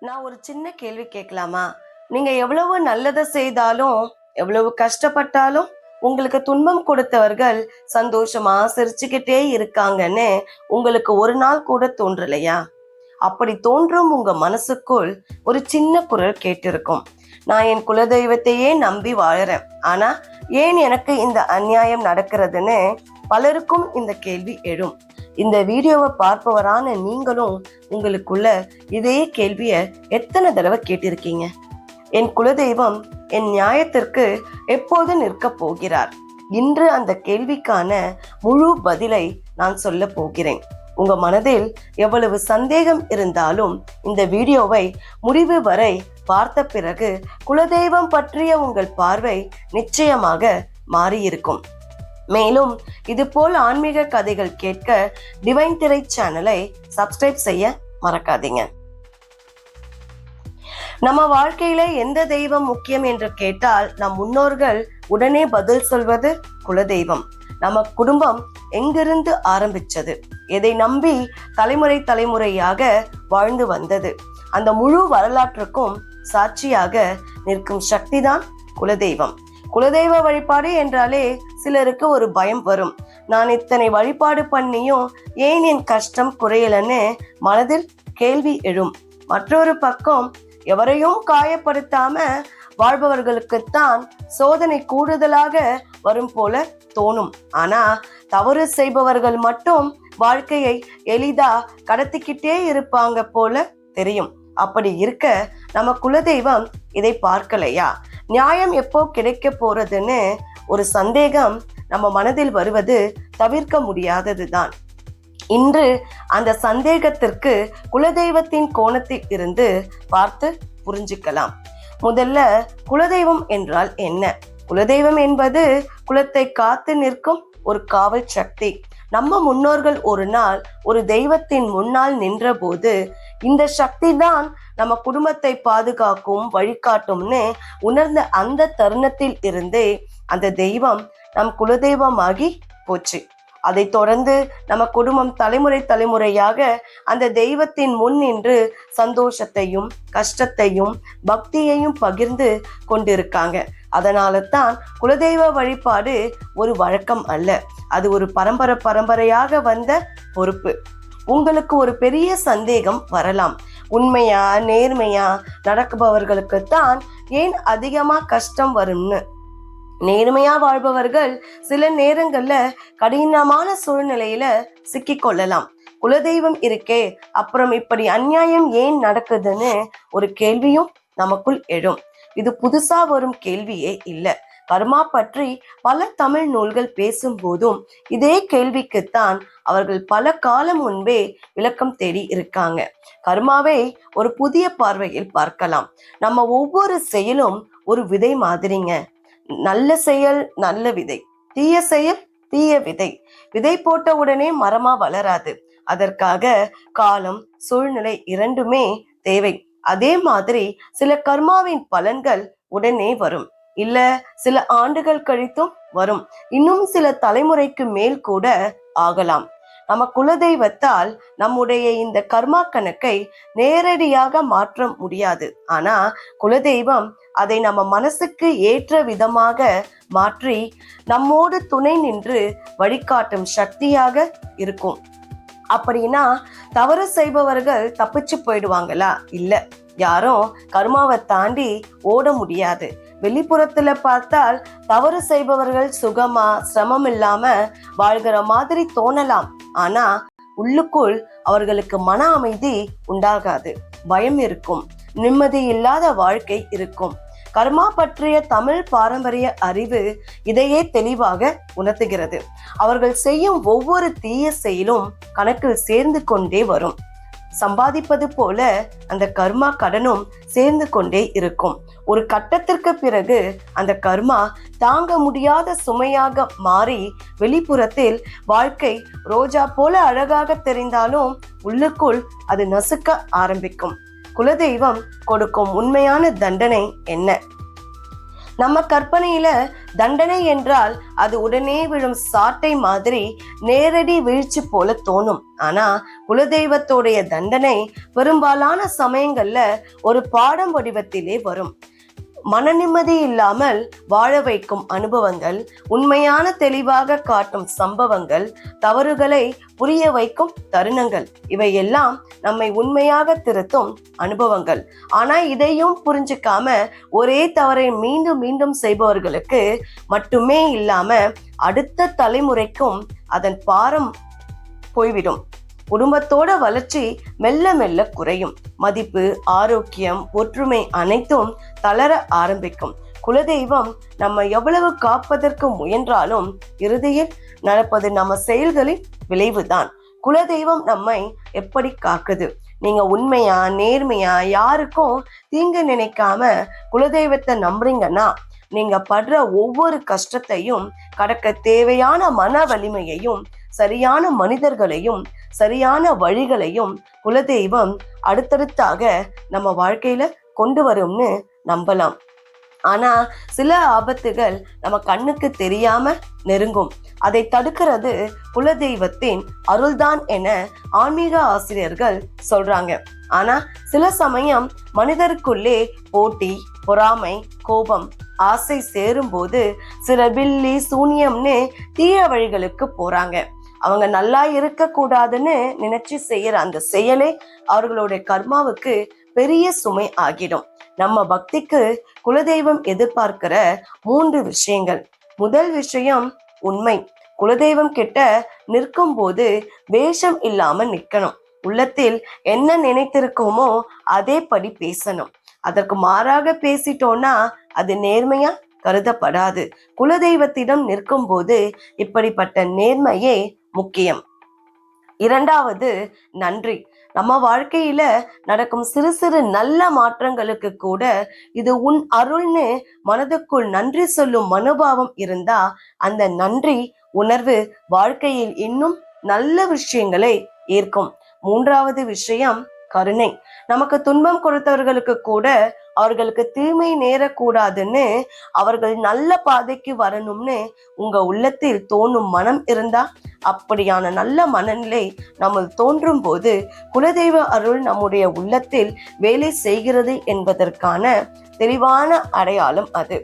நான் ஒரு சின்ன கேள்வி கேட்கலாமா? நீங்க எவ்வளவு நல்லதை செய்தாலும், எவ்வளவு கஷ்டப்பட்டாலும், உங்களுக்கு துன்பம் கொடுத்தவர்கள் சந்தோஷமா சிரிச்சுக்கிட்டே இருக்காங்கன்னு உங்களுக்கு ஒரு நாள் கூட தோன்றலையா? அப்படி தோன்றும் உங்க மனசுக்குள் ஒரு சின்ன குரல் கேட்டிருக்கும். நான் என் குலதெய்வத்தையே நம்பி வாழறேன். ஆனா ஏன் எனக்கு இந்த அநியாயம் நடக்கிறதுன்னு பலருக்கும் இந்த கேள்வி எழும். இந்த வீடியோவை பார்ப்பவரான நீங்களும் உங்களுக்குள்ள இதே கேள்விய எத்தனை தடவை கேட்டிருக்கீங்க? என் குலதெய்வம் என் நியாயத்திற்கு எப்போது நிற்க போகிறார்? இன்று அந்த கேள்விக்கான முழு பதிலை நான் சொல்ல போகிறேன். உங்க மனதில் எவ்வளவு சந்தேகம் இருந்தாலும் இந்த வீடியோவை முடிவு வரை பார்த்த பிறகு குலதெய்வம் பற்றிய உங்கள் பார்வை நிச்சயமாக மாறியிருக்கும். மேலும் இதுபோல் ஆன்மீக கதைகள் கேட்க டிவைன் திரை சேனலை சப்ஸ்கிரைப் செய்ய மறக்காதீங்க. நம்ம வாழ்க்கையில எந்த தெய்வம் முக்கியம் என்று கேட்டால் நம் முன்னோர்கள் உடனே பதில் சொல்வது குலதெய்வம். நம்ம குடும்பம் எங்கிருந்து ஆரம்பிச்சது, எதை நம்பி தலைமுறை தலைமுறையாக வாழ்ந்து வந்தது, அந்த முழு வரலாற்றுக்கும் சாட்சியாக நிற்கும் சக்திதான் குலதெய்வம். குலதெய்வ வழிபாடு என்றாலே சிலருக்கு ஒரு பயம் வரும். நான் இத்தனை வழிபாடு பண்ணியும் ஏன் என் கஷ்டம் குறையலன்னு மனதில் கேள்வி எழும். மற்றொரு பக்கம் எவரையும் காயப்படுத்தாம வாழ்பவர்களுக்குத்தான் சோதனை கூடுதலாக வரும் போல தோணும். ஆனா தவறு செய்பவர்கள் மட்டும் வாழ்க்கையை எளிதா கடத்திக்கிட்டே இருப்பாங்க போல தெரியும். அப்படி இருக்க நம்ம குலதெய்வம் இதை பார்க்கலையா? நியாயம் எப்போ கிடைக்க போறதுன்னு ஒரு சந்தேகம் நம்ம மனதில் வருவது தவிர்க்க முடியாததுதான். இன்று அந்த சந்தேகத்திற்கு குலதெய்வத்தின் கோணத்தில் இருந்து பார்த்து புரிஞ்சுக்கலாம். முதல்ல குலதெய்வம் என்றால் என்ன? குலதெய்வம் என்பது குலத்தை காத்து நிற்கும் ஒரு காவல் சக்தி. நம்ம முன்னோர்கள் ஒரு நாள் ஒரு தெய்வத்தின் முன்னால் நின்ற போது இந்த சக்தி தான் நம்ம குடும்பத்தை பாதுகாக்கும் வழிகாட்டும்னு உணர்ந்த அந்த தருணத்தில் இருந்தே அந்த தெய்வம் நம் குலதெய்வமாகி போச்சு. அதை தொடர்ந்து நம்ம குடும்பம் தலைமுறை தலைமுறையாக அந்த தெய்வத்தின் முன் நின்று சந்தோஷத்தையும் கஷ்டத்தையும் பக்தியையும் பகிர்ந்து கொண்டிருக்காங்க. அதனால தான் குலதெய்வ வழிபாடு ஒரு வழக்கம் அல்ல, அது ஒரு பரம்பரையாக வந்த பொறுப்பு. உங்களுக்கு ஒரு பெரிய சந்தேகம் வரலாம். உண்மையா நேர்மையா நடக்குபவர்களுக்குத்தான் ஏன் அதிகமா கஷ்டம் வரும்னு. நேர்மையா வாழ்பவர்கள் சில நேரங்கள்ல கடினமான சூழ்நிலையில சிக்கிக் கொள்ளலாம். குலதெய்வம் இருக்கே, அப்புறம் இப்படி அநியாயம் ஏன் நடக்குதுன்னு ஒரு கேள்வியும் நமக்குள் எழும். இது புதுசா வரும் கேள்வியே இல்லை. கர்மா பற்றி பல தமிழ் நூல்கள் பேசும் போதும் இதே கேள்விக்குத்தான் அவர்கள் பல காலம் முன்பே விளக்கம் தேடி இருக்காங்க. கர்மாவை ஒரு புதிய பார்வையில் பார்க்கலாம். நம்ம ஒவ்வொரு செயலும் ஒரு விதை மாதிரிங்க. நல்ல செயல் நல்ல விதை, தீய செயல் தீய விதை. விதை போட்ட உடனே மரமா வளராது. அதற்காக காலம் சூழ்நிலை இரண்டுமே தேவை. அதே மாதிரி சில கர்மாவின் பலன்கள் உடனே வரும், இல்ல சில ஆண்டுகள் கழித்தும் வரும், இன்னும் சில தலைமுறைக்கு மேல் கூட ஆகலாம். நம்ம குலதெய்வத்தால் நம்முடைய இந்த கர்மா கணக்கை நேரடியாக மாற்ற முடியாது. ஆனா குலதெய்வம் அதை நம்ம மனசுக்கு ஏற்ற விதமாக மாற்றி நம்மோடு துணை நின்று வழிகாட்டும் சக்தியாக இருக்கும். அப்படின்னா தவறு செய்பவர்கள் தப்பிச்சு போயிடுவாங்களா? இல்ல, யாரும் கர்மாவை தாண்டி ஓட முடியாது. வெளிப்புறத்துல பார்த்தால் தவறு செய்பவர்கள் சுகமா சிரமம் இல்லாம வாழ்கிற மாதிரி தோணலாம். ஆனா உள்ளுக்குள் அவர்களுக்கு மன அமைதி உண்டாகாது, பயம் இருக்கும், நிம்மதி இல்லாத வாழ்க்கை இருக்கும். கர்மா பற்றிய தமிழ் பாரம்பரிய அறிவு இதையே தெளிவாக உணர்த்துகிறது. அவர்கள் செய்யும் ஒவ்வொரு தீய செயலும் கணக்கில் சேர்ந்து கொண்டே வரும். சம்பாதிப்பது போல அந்த கர்மா கடனும் சேர்ந்து கொண்டே இருக்கும். ஒரு கட்டத்திற்கு பிறகு அந்த கர்மா தாங்க முடியாத சுமையாக மாறி வெளிப்புறத்தில் வாழ்க்கை ரோஜா போல அழகாக தெரிந்தாலும் உள்ளுக்குள் அது நசுக்க ஆரம்பிக்கும். குலதெய்வம் கொடுக்கும் உண்மையான தண்டனை என்ன? நம்ம கற்பனையில தண்டனை என்றால் அது உடனே விழும் சாட்டை மாதிரி நேரடி வீழ்ச்சி போல தோணும். ஆனா குலதெய்வத்தோடைய தண்டனை பெரும்பாலான சமயங்கள்ல ஒரு பாடம் வடிவத்திலே வரும். மன நிம்மதி இல்லாமல் வாழ வைக்கும் அனுபவங்கள், உண்மையான தெளிவாக காட்டும் சம்பவங்கள், தவறுகளை புரிய வைக்கும் தருணங்கள், இவையெல்லாம் நம்மை உண்மையாக திருத்தும் அனுபவங்கள். ஆனா இதையும் புரிஞ்சுக்காம ஒரே தவறை மீண்டும் மீண்டும் செய்பவர்களுக்கு மட்டுமே இல்லாம அடுத்த தலைமுறைக்கும் அதன் பாரம் போய்விடும். குடும்பத்தோட வளர்ச்சி மெல்ல மெல்ல குறையும். மதிப்பு, ஆரோக்கியம், ஒற்றுமை அனைத்தும் தளர ஆரம்பிக்கும். குலதெய்வம் நம்ம எவ்வளவு காப்பதற்கு முயன்றாலும் இறுதியில் நடப்பது நம்ம செயல்களின் விளைவுதான். குலதெய்வம் நம்மை எப்படி காக்குது? நீங்க உண்மையா, நேர்மையா, யாருக்கும் தீங்கு நினைக்காம குலதெய்வத்தை நம்புறீங்கன்னா நீங்க படுற ஒவ்வொரு கஷ்டத்தையும் கடக்க தேவையான மன வலிமையையும், சரியான மனிதர்களையும், சரியான வழிகளையும் குலதெய்வம் அடுத்தடுத்தாக நம்ம வாழ்க்கையில கொண்டு வரும்னு நம்பலாம். ஆனா சில ஆபத்துகள் நம்ம கண்ணுக்கு தெரியாம நெருங்கும். அதை தடுக்கிறது குலதெய்வத்தின் அருள்தான் என ஆன்மீக ஆசிரியர்கள் சொல்றாங்க. ஆனா சில சமயம் மனிதருக்குள்ளே போட்டி, பொறாமை, கோபம், ஆசை சேரும் போது சில பில்லி சூனியம்னு தீய வழிகளுக்கு போறாங்க. அவங்க நல்லா இருக்க கூடாதுன்னு நினைச்சு செய்யற அந்த செயலே அவர்களுடைய கர்மாவுக்கு பெரிய சுமை ஆகிடும். நம்ம பக்திக்கு குலதெய்வம் எதிர்பார்க்கிற 3 விஷயங்கள். முதல் விஷயம் உண்மை. குலதெய்வம் கிட்ட நிற்கும் போது வேஷம் இல்லாம நிக்கணும். உள்ளத்தில் என்ன நினைத்திருக்கோமோ அதே படி பேசணும். அதற்கு மாறாக பேசிட்டோம்னா அது நேர்மையா கருதப்படாது. குலதெய்வத்திடம் நிற்கும் போது இப்படிப்பட்ட நேர்மையே முக்கியம். இரண்டாவது நன்றி. நம்ம வாழ்க்கையில நடக்கும் சிறு சிறு நல்ல மாற்றங்களுக்கு கூட இது உன் அருள்னு மனதுக்குள் நன்றி சொல்லும் மனோபாவம் இருந்தா அந்த நன்றி உணர்வு வாழ்க்கையில் இன்னும் நல்ல விஷயங்களை ஏற்கும். மூன்றாவது விஷயம் கருணை. நமக்கு துன்பம் கொடுத்தவர்களுக்கு கூட அவர்களுக்கு தீமை நேரக்கூடாதுன்னு, அவர்கள் நல்ல பாதைக்கு வரணும்னு உங்க உள்ளத்தில் தோணும் மனம் இருந்தா, அப்படியான நல்ல மனநிலை நம்ம தோன்றும் போது குலதெய்வ அருள் நம்முடைய உள்ளத்தில் வேலை செய்கிறது என்பதற்கான தெளிவான அடையாளம் அது.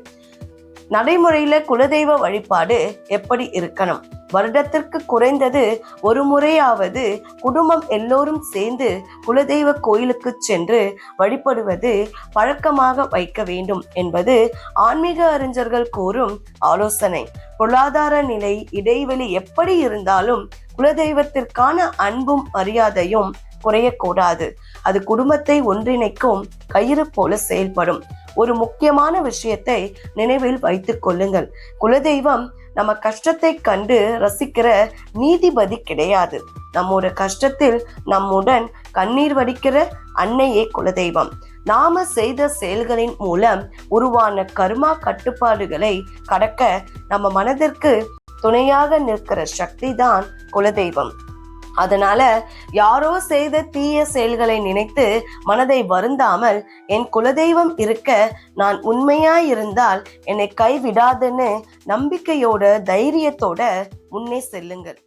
நடைமுறையில குலதெய்வ வழிபாடு எப்படி இருக்கணும்? வருடத்திற்கு குறைந்தது ஒரு முறையாவது குடும்பம் எல்லோரும் சேர்ந்து குலதெய்வ கோயிலுக்கு சென்று வழிபடுவது பழக்கமாக வைக்க வேண்டும் என்பது ஆன்மீக அறிஞர்கள் கூறும் ஆலோசனை. பொருளாதார நிலை, இடைவெளி எப்படி இருந்தாலும் குலதெய்வத்திற்கான அன்பும் மரியாதையும் குறையக்கூடாது. அது குடும்பத்தை ஒன்றிணைக்கும் கயிறு போல செயல்படும். ஒரு முக்கியமான விஷயத்தை நினைவில் வைத்துக் கொள்ளுங்கள். குலதெய்வம் நம்ம கஷ்டத்தை கண்டு ரசிக்கிற நீதிபதி கிடையாது. நம்மோட கஷ்டத்தில் நம்முடன் கண்ணீர் வடிக்கிற அன்னையே குலதெய்வம். நாம செய்த செயல்களின் மூலம் உருவான கர்மா கட்டுப்பாடுகளை கடக்க நம்ம மனதிற்கு துணையாக நிற்கிற சக்தி தான் குலதெய்வம். அதனால யாரோ செய்த தீய செயல்களை நினைத்து மனதை வருந்தாமல் என் குலதெய்வம் இருக்க நான் உண்மையாயிருந்தால் என்னை கைவிடாதுன்னு நம்பிக்கையோட தைரியத்தோட முன்னே செல்லுங்கள்.